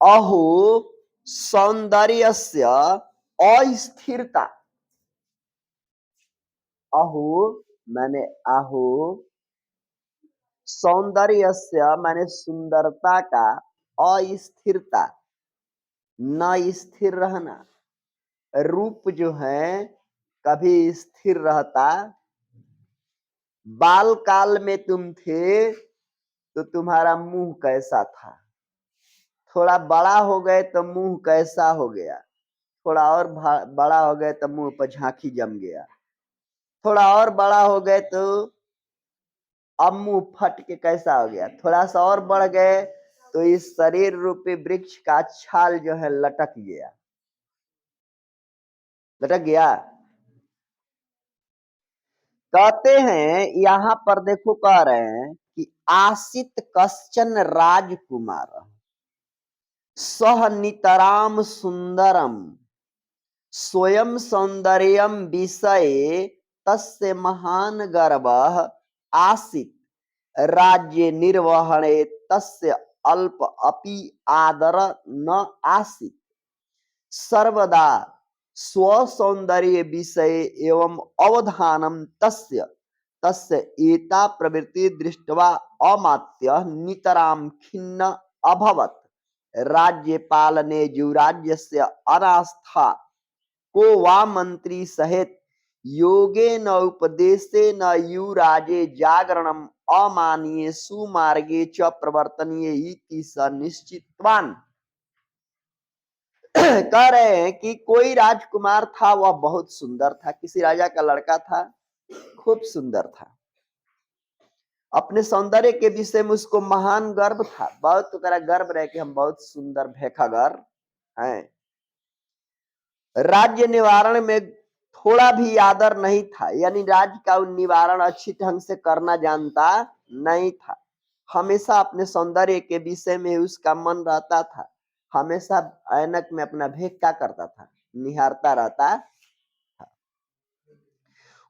अहो सौंदर्यस्य अस्थिरता। अहो माने अहो, सौंदर्यस्य माने सुंदरता का, अस्थिरता न स्थिर रहना। रूप जो है कभी स्थिर रहता। बाल काल में तुम थे तो तुम्हारा मुंह कैसा था, थोड़ा बड़ा हो गए तो मुंह कैसा हो गया, थोड़ा और बड़ा हो गए तो मुंह पर झांकी जम गया, थोड़ा और बड़ा हो गए तो अब मुंह फट के कैसा हो गया, थोड़ा सा और बढ़ गए तो इस शरीर रूपी वृक्ष का छाल जो है लटक गया। लटक गया। कहते हैं यहां पर देखो, कह रहे हैं कि आसित कश्चन राजकुमार सह नितराम सुंदरम स्वयं सौंदर्यम विषये तस्य महान गर्वः आसीत् राज्य निर्वहणे तस्य अल्प अपि आदर न आसीत् सर्वदा स्वसौंदर्य विषये एवं अवधानम तस्य तस्य एता प्रवृत्ति दृष्ट्वा अमात्य नितराम खिन्न अभवत् राज्यपालने युवराज्यस्य अनास्था को वा मंत्री सहित योगे न उपदेशे न युराजे जागरणम अमानीय सुमार्गे च प्रवर्तनीय इति स निश्चितवान। कह रहे हैं कि कोई राजकुमार था, वह बहुत सुंदर था, किसी राजा का लड़का था, खूब सुंदर था। अपने सौंदर्य के विषय में उसको महान गर्व था, बहुत गर्व रहे कि हम बहुत सुंदर भेखागर हैं। राज्य निवारण में थोड़ा भी आदर नहीं था, यानी राज्य का निवारण अच्छी ढंग से करना जानता नहीं था। हमेशा अपने सौंदर्य के विषय में उसका मन रहता था, हमेशा ऐनक में अपना भेद क्या करता था, निहारता रहता था।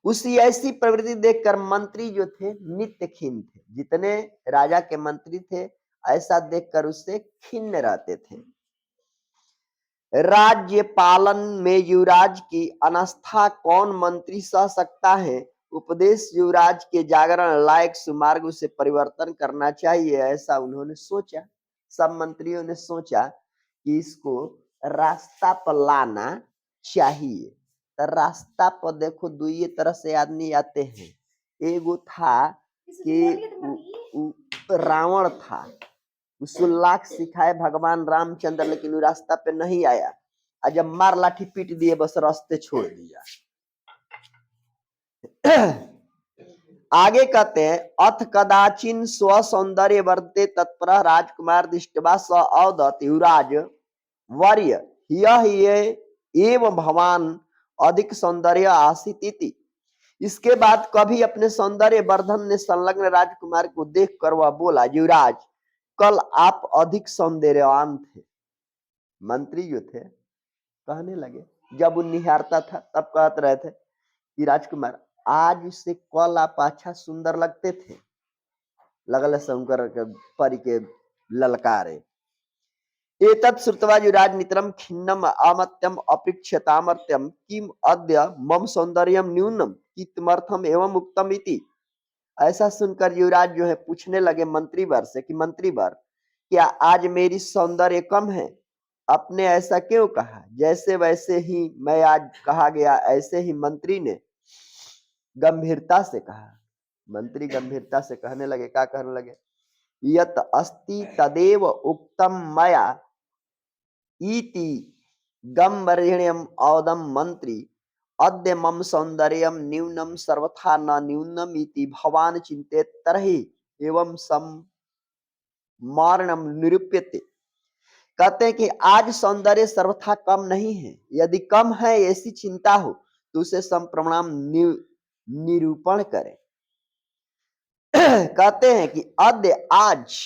उसी ऐसी प्रवृत्ति देखकर मंत्री जो थे नित्य खिन्न थे, जितने राजा के मंत्री थे ऐसा देखकर उससे खिन्न रहते थे। राज्य पालन में युवराज की अनास्था कौन मंत्री सह सकता है, उपदेश युवराज के जागरण लायक सुमार्ग उसे परिवर्तन करना चाहिए, ऐसा उन्होंने सोचा। सब मंत्रियों ने सोचा कि इसको रास्ता पर लाना चाहिए। तो रास्ता पर देखो दुई तरह से आदमी आते हैं। एगो था कि रावण था, उसको लाख सिखाए भगवान रामचंद्र, लेकिन वो रास्ता पे नहीं आया, और जब मार लाठी पीट दिए बस रास्ते छोड़ दिया। आगे कहते हैं अथ कदाचिन स्व सौंदर्य वर्ते तत्पर राजकुमार दृष्टवा स अवदत युवराज वर्य यह एवं भवान अधिक सौंदर्य आसित इति। इसके बाद कभी अपने सौंदर्य वर्धन ने संलग्न राजकुमार को देखकर वह बोला, युवराज कल आप अधिक सौंदर्यवान थे। मंत्री जो थे कहने लगे, जब वो निहारता था तब कहते रहे थे कि राजकुमार आज से कल आप अच्छा सुंदर लगते थे। लगल शंकर के परी के ललकारे। एतत् श्रुत्वा युवराज नितरम खिन्नम अमत्यम अपृच्छतामर्त्यम किम अद्य मम सौंदर्यम न्यूनम कितमर्थम एवं उक्तम इति। ऐसा सुनकर युवराज जो है पूछने लगे मंत्री वर से कि मंत्री वर, क्या आज मेरी सौंदर्य कम है? आपने ऐसा क्यों कहा? जैसे वैसे ही मैं आज कहा गया, ऐसे ही मंत्री ने गंभीरता से कहा। मंत्री गंभीरता से कहने लगे, क्या कहने लगे? यत अस्ति तदेव उक्तम मया इति गंभीर्यम औदम मंत्री अद्य मम सौंदर्यम न्यूनम सर्वथा न न्यूनम इति भवान चिंतेत तरहि एवं सम्मारणम निरूप्यते। कहते हैं कि आज सौंदर्य सर्वथा कम नहीं है, यदि कम है ऐसी चिंता हो तो उसे संप्रमाण निरूपण करें। कहते हैं कि अद्य आज,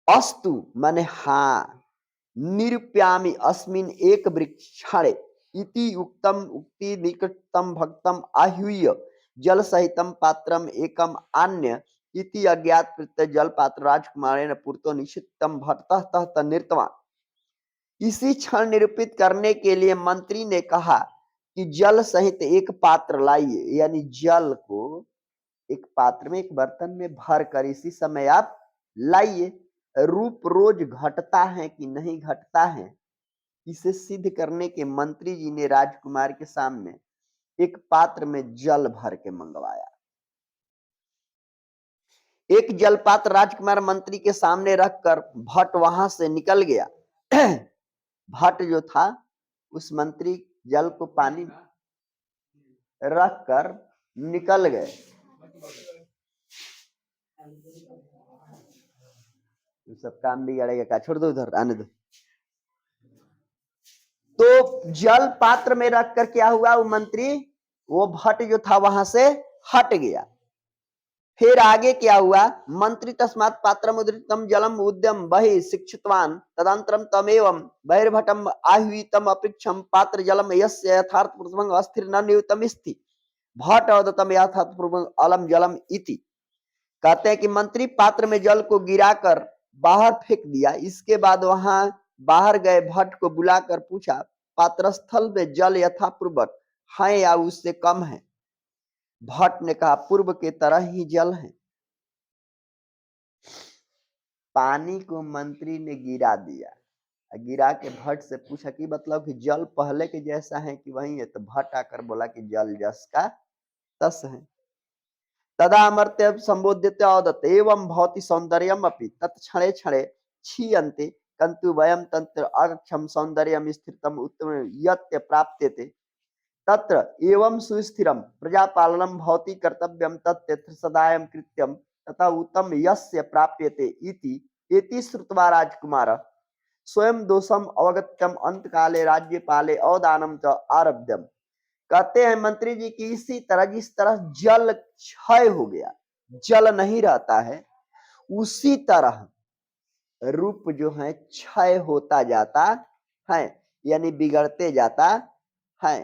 अस्तु माने हाँ, निरूप्यामि अस्मिन एक वृक्षाणे इति उक्तम उक्ति निकटतम भक्तम आहूय जल सहितम पात्रम एकम अन्य इति अज्ञात प्रत्यय जल पात्र राजकुमारेण पूर्तो निश्चितम भट्टः तः नृतवान। इसी क्षण निरूपित करने के लिए मंत्री ने कहा कि जल सहित एक पात्र लाइए, यानी जल को एक पात्र में, एक बर्तन में भर कर इसी समय आप लाइए। रूप रोज घटता है कि नहीं घटता है, इसे सिद्ध करने के मंत्री जी ने राजकुमार के सामने एक पात्र में जल भर के मंगवाया। एक जल पात्र राजकुमार मंत्री के सामने रखकर भट्ट वहां से निकल गया। भट्ट जो था उस मंत्री जल को पानी रखकर निकल गए। सब काम बिगड़ेगा का, छोड़ दो उधर, आने दो। तो जल पात्र में रखकर क्या हुआ, वो मंत्री, वो भट्ट जो था वहां से हट गया। फिर आगे क्या हुआ, मंत्री तस्मात् पात्रम उद्धृतम जलम उद्यम बहि शिक्षितवान तदंतरम तमेवं बहिर्भटम आह्वितम अपृक्षम पात्र जलम यस्य यथार्थ पूर्वं अस्थिर न नियुतम स्थिति भट्ट अवदतम यथार्थ पूर्वं अलम जलम इति। कहते हैं कि मंत्री पात्र में जल को गिराकर बाहर फेंक दिया। इसके बाद वहां बाहर गए भट्ट को बुलाकर पूछा, पात्र स्थल में जल यथापूर्वक है या उससे कम है? भट्ट ने कहा, पूर्व के तरह ही जल है। पानी को मंत्री ने गिरा दिया, गिरा के भट्ट से पूछा कि मतलब कि जल पहले के जैसा है कि वही है? तो भट्ट आकर बोला कि जल जस का तस है। तदा अमर्त्य संबोध्यते औदत एवं भवति सौंदर्यम अपि तत्क्षणे क्षणे क्षीयन्ते किंतु वयं तंत्र अक्षम सौंदर्यम स्थिरतम उत्तम यत्य प्राप्यते तत्र एवं सुस्थिरम प्रजापालनम भवति कर्तव्यम तत्र सदायं कृत्यम तथा उत्तम यस्य प्राप्यते इति एति श्रुत्वा राजकुमार स्वयं दोषम अवगत्यम अंतकाले राज्यपाले अवदानम च आरब्ध्यम। कहते हैं मंत्री जी की इसी तरह जिस तरह जल क्षय हो गया, जल नहीं रहता है, उसी तरह रूप जो है क्षय होता जाता है, यानी बिगड़ते जाता है।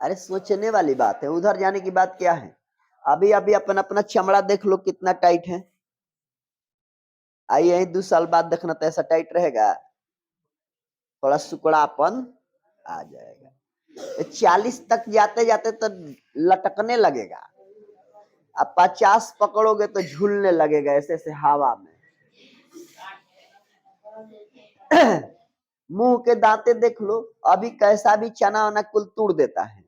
अरे सोचने वाली बात है, उधर जाने की बात क्या है? अभी अभी अपना अपना चमड़ा देख लो कितना टाइट है, आइए 2 साल बाद देखना तो ऐसा टाइट रहेगा, थोड़ा सुकड़ापन आ जाएगा। 40 तक जाते जाते तो लटकने लगेगा, अब 50 पकड़ोगे तो झूलने लगेगा ऐसे ऐसे हवा में। मुंह के दांते देख लो, अभी कैसा भी चना वना कुल तोड़ देता है।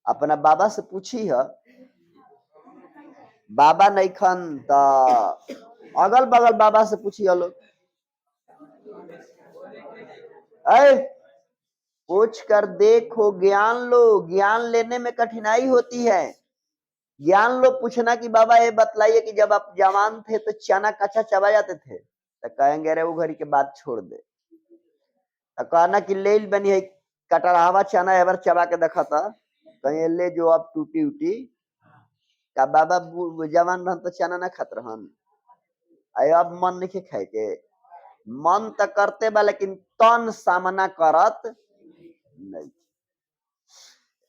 अपना बाबा से पूछी है, बाबा नहीं खन तो अगल बगल बाबा से पूछी है लोग, पूछ कर देखो, ज्ञान लो, ज्ञान लेने में कठिनाई होती है। ज्ञान लो, पूछना कि बाबा ये बतलाइए कि जब आप जवान थे तो चना कच्चा चबा जाते थे? तो कहेंगे अरे वो घड़ी के बाद छोड़ दे। तो कहना कि ले बनी है कटरावा चना एवर चबा के देखा था, कहीं ले जो अब टूटी उटी का बाबा जवान रहन तो चना ना खात रहन। अब मन नहीं खाए के, मन तो करते बा लेकिन तन सामना करत नहीं।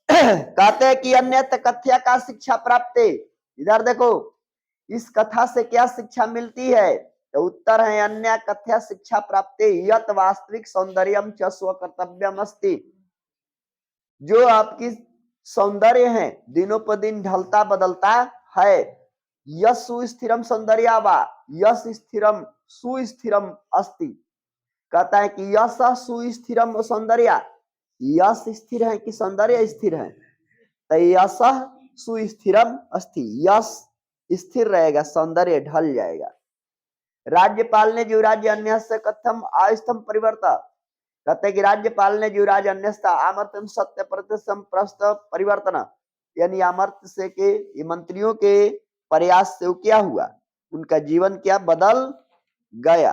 कहते हैं कि अन्य कथ्या का शिक्षा प्राप्त, इधर देखो इस कथा से क्या शिक्षा मिलती है? तो उत्तर है अन्य कथ्या शिक्षा प्राप्त यत वास्तविक सौंदर्यम च स्वकर्तव्यम अस्ति। जो आपकी सौंदर्य है दिनों पर दिन ढलता बदलता है, यस सुस्थिरम सौंदर्या वा यस स्थिरम सुस्थिरम अस्ति। कहता है कि यस सुस्थिरम सौंदर्य, यश स्थिर है कि सौंदर्य स्थिर है? तो यश सुस्थिरम अस्ति, यश स्थिर रहेगा, सौंदर्य ढल जाएगा। राज्यपाल ने युवराज अन्य से कथम आस्थम परिवर्तन, कहते हैं कि राज्यपाल ने युवराज अन्यस्था आमर्त्यम सत्य प्रतिसम प्रस्त परिवर्तन, यानी अमर्त्य से के मंत्रियों के प्रयास से क्या हुआ, उनका जीवन क्या बदल गया।